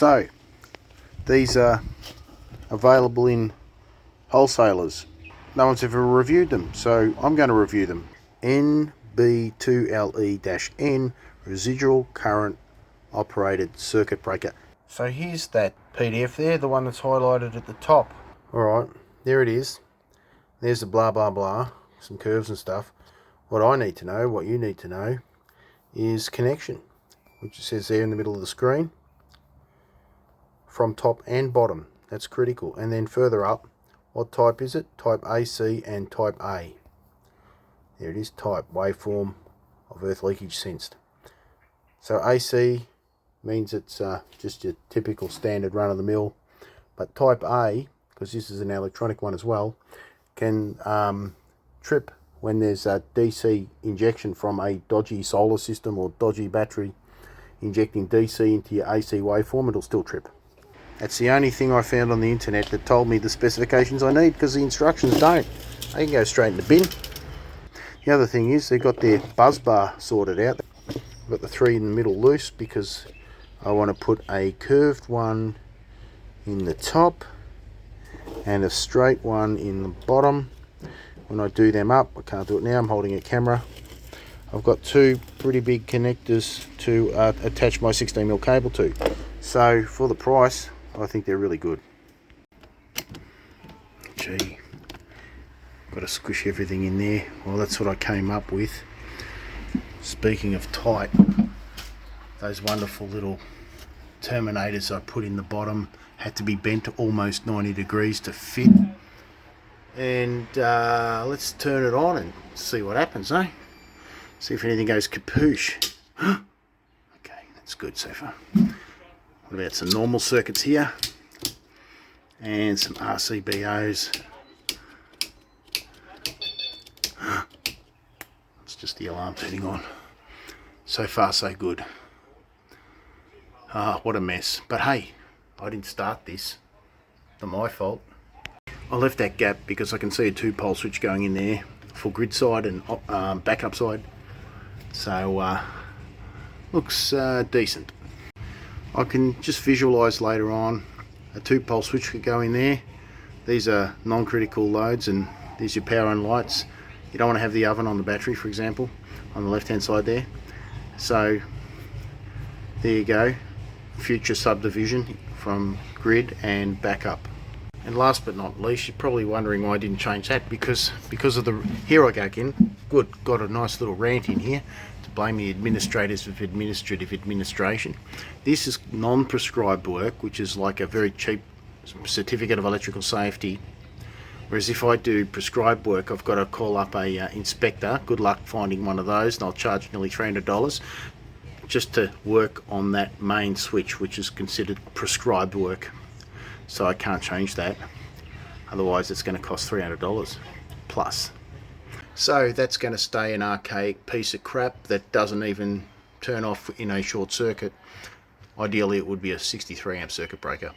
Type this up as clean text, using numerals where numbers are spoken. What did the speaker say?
So these are available in wholesalers. No one's ever reviewed them, so I'm going to review them. NB2LE-N residual current operated circuit breaker. So here's that PDF there, the one that's highlighted at the top. Alright, there it is. There's the blah blah blah, some curves and stuff. What I need to know, what you need to know, is connection, which it says there in the middle of the screen, from top and bottom. That's critical. And then further up, what type is it? Type AC and type A. There it is, type, waveform of earth leakage sensed. So AC means it's just your typical standard run-of-the-mill, but type A, because this is an electronic one as well, can trip when there's a DC injection from a dodgy solar system or dodgy battery injecting DC into your AC waveform. It'll still trip. That's the only thing I found on the internet that told me the specifications I need, because the instructions don't. They can go straight in the bin. The other thing is they've got their buzz bar sorted out. I've got the three in the middle loose because I want to put a curved one in the top and a straight one in the bottom. When I do them up, I can't do it now, I'm holding a camera. I've got two pretty big connectors to attach my 16mm cable to. So for the price, I think they're really good. Gee, got to squish everything in there. Well, that's what I came up with. Speaking of tight, those wonderful little terminators I put in the bottom had to be bent to almost 90 degrees to fit. And let's turn it on and see what happens, eh? See if anything goes kapoosh. Okay, that's good so far. What about some normal circuits here? And some RCBOs. It's just the alarm turning on. So far so good. Ah, what a mess. But hey, I didn't start this. Not my fault. I left that gap because I can see a 2-pole switch going in there for grid side and backup side. So looks decent. I can just visualize later on a 2-pole switch could go in there. These are non-critical loads, and these are your power and lights. You don't want to have the oven on the battery, for example, on the left hand side there. So there you go, future subdivision from grid and backup. And last but not least, you're probably wondering why I didn't change that, because of the, here I go again, good, got a nice little rant in here to blame the administrators of administrative administration. This is non-prescribed work, which is like a very cheap certificate of electrical safety, whereas if I do prescribed work, I've got to call up a inspector. Good luck finding one of those, and I'll charge nearly $300 just to work on that main switch, which is considered prescribed work. So I can't change that, otherwise it's going to cost $300 plus. So that's going to stay an archaic piece of crap that doesn't even turn off in a short circuit. Ideally it would be a 63 amp circuit breaker.